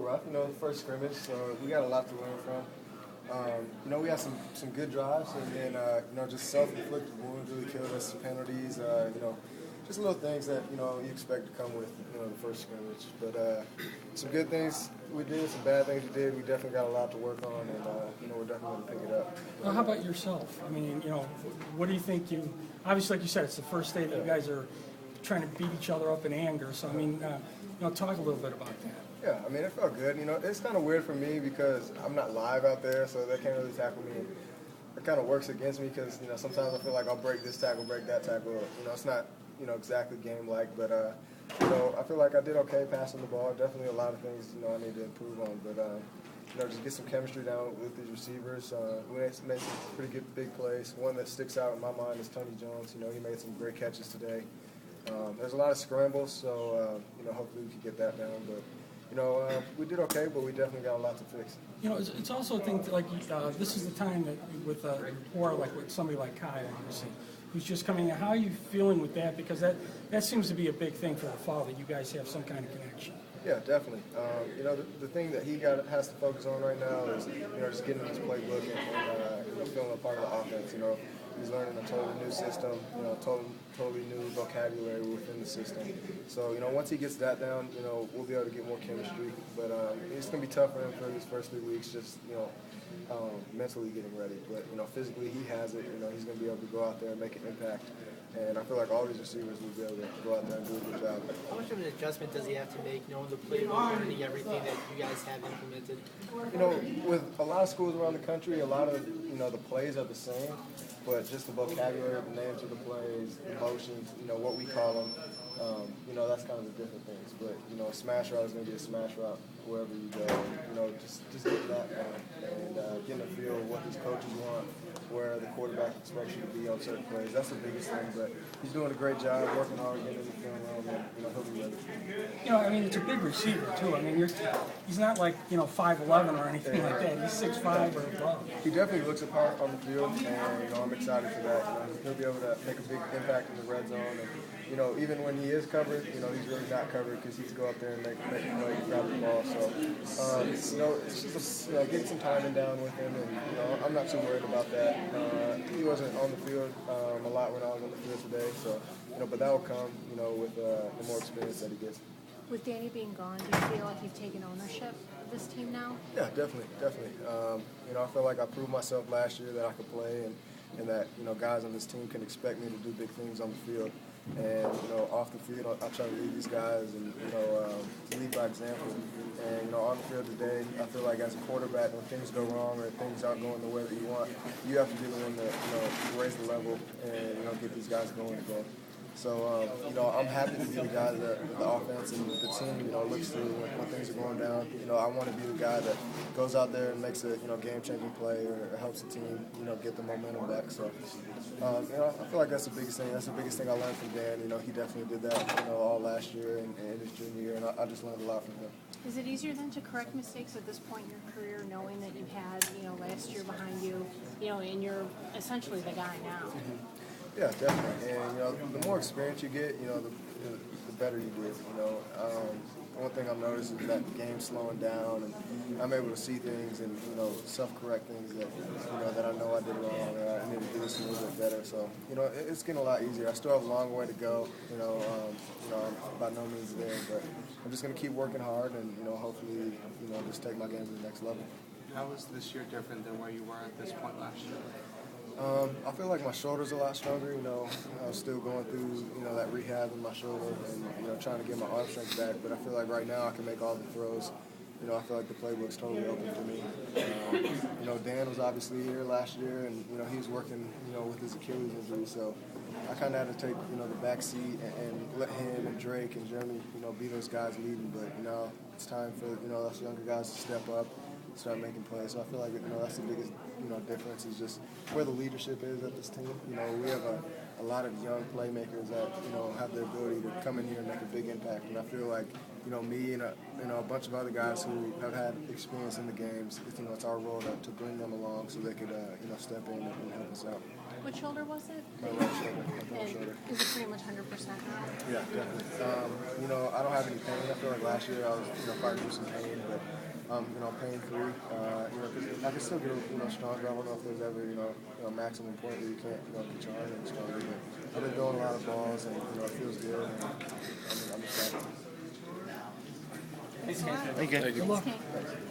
rough, the first scrimmage, so we got a lot to learn from. We had some good drives, and then, just self-inflicted wounds really killed us, penalties, just little things that, you expect to come with, the first scrimmage. But some good things we did, some bad things we did. We definitely got a lot to work on, and, we're definitely going to pick it up. Well, how about yourself? I mean, what do you think obviously, like you said, it's the first day that you guys are trying to beat each other up in anger. So, I mean, talk a little bit about that. Yeah, I mean, it felt good. It's kind of weird for me because I'm not live out there, so they can't really tackle me. It kind of works against me because, sometimes I feel like I'll break this tackle, break that tackle. It's not, exactly game-like, but, I feel like I did okay passing the ball. Definitely a lot of things, I need to improve on. But, just get some chemistry down with these receivers. We made some pretty good big plays. One that sticks out in my mind is Tony Jones. He made some great catches today. There's a lot of scrambles, so, hopefully we can get that down. But, we did okay, but we definitely got a lot to fix. It's also a thing, this is the time that with rapport, like with somebody like Kyle, obviously, who's just coming in. How are you feeling with that? Because that seems to be a big thing for the fall, that you guys have some kind of connection. Yeah, definitely. The thing that he has to focus on right now is, just getting his playbook and feeling a part of the offense. He's learning a totally new system, totally new vocabulary within the system. So, once he gets that down, we'll be able to get more chemistry. But it's going to be tough for him for these first 3 weeks, just, mentally getting ready. But, physically he has it. He's going to be able to go out there and make an impact. And I feel like all these receivers will be able to go out there and do a good job. How much of an adjustment does he have to make, knowing the playbook, learning everything that you guys have implemented? With a lot of schools around the country, a lot of, the plays are the same, but just the vocabulary, the names of the plays, the motions, what we call them, that's kind of the different things. But, a smash route is going to be a smash route wherever you go. Just get that down and getting a feel of what these coaches want, where the quarterback expects you to be on certain plays. That's the biggest thing, but he's doing a great job, working hard, getting the film around, and he'll be ready. It's a big receiver, too. I mean, he's not like, 5'11" or anything like that. He's 6'5" or above. He definitely looks apart on the field, and, I'm excited for that. He'll be able to make a big impact in the red zone. And, even when he is covered, he's really not covered because he can go up there and make a play, grab the ball. So, it's just, getting some timing down with him, and, I'm not too worried about that. He wasn't on the field a lot when I was on the field today, so, but that will come, with the more experience that he gets. With Danny being gone, do you feel like you've taken ownership of this team now? Yeah, definitely. I feel like I proved myself last year that I could play and that, guys on this team can expect me to do big things on the field. And, off the field, I try to lead these guys and, lead by example. And, on the field today, I feel like as a quarterback, when things go wrong or things aren't going the way that you want, you have to be the one to, raise the level and, get these guys going again. So, I'm happy to be the guy that the offense and the team, looks through when things are going down. I want to be the guy that goes out there and makes a, game-changing play or helps the team, get the momentum back. So, I feel like that's the biggest thing. That's the biggest thing I learned from Dan. He definitely did that, all last year and his junior year, and I just learned a lot from him. Is it easier then to correct mistakes at this point in your career, knowing that you had, last year behind you, and you're essentially the guy now? Mm-hmm. Yeah, definitely. And, the more experience you get, the better you get, One thing I've noticed is that the game's slowing down, and I'm able to see things and, self-correct things that, that I know I did wrong, or I need to do this a little bit better. So, it's getting a lot easier. I still have a long way to go, I'm by no means there, but I'm just going to keep working hard and, hopefully, just take my game to the next level. How is this year different than where you were at this point last year? I feel like my shoulder's a lot stronger, I was still going through, that rehab in my shoulder and, trying to get my arm strength back, but I feel like right now I can make all the throws. I feel like the playbook's totally open to me. Dan was obviously here last year and, he was working, with his Achilles injury, so I kind of had to take, the back seat and let him and Drake and Jeremy, be those guys leading, but, it's time for, us younger guys to step up, start making plays. So I feel like, that's the biggest, difference is just where the leadership is at this team. We have a lot of young playmakers that, have the ability to come in here and make a big impact. And I feel like, me and a bunch of other guys who have had experience in the games, it's our role to bring them along so they could, step in and help us out. What shoulder was it? My right shoulder, my thumb And shoulder. is it pretty much 100% now? Yeah, definitely. You know, I don't have any pain. I feel like last year I was, fighting through some pain, but pain-free. You know, 'cause I can still get, stronger. I don't know if there's ever, maximum point where you can't, get your arm any stronger. But I've been throwing a lot of balls, and it feels good. And I'm excited. Thanks a lot. Thank you. Thanks, Kate.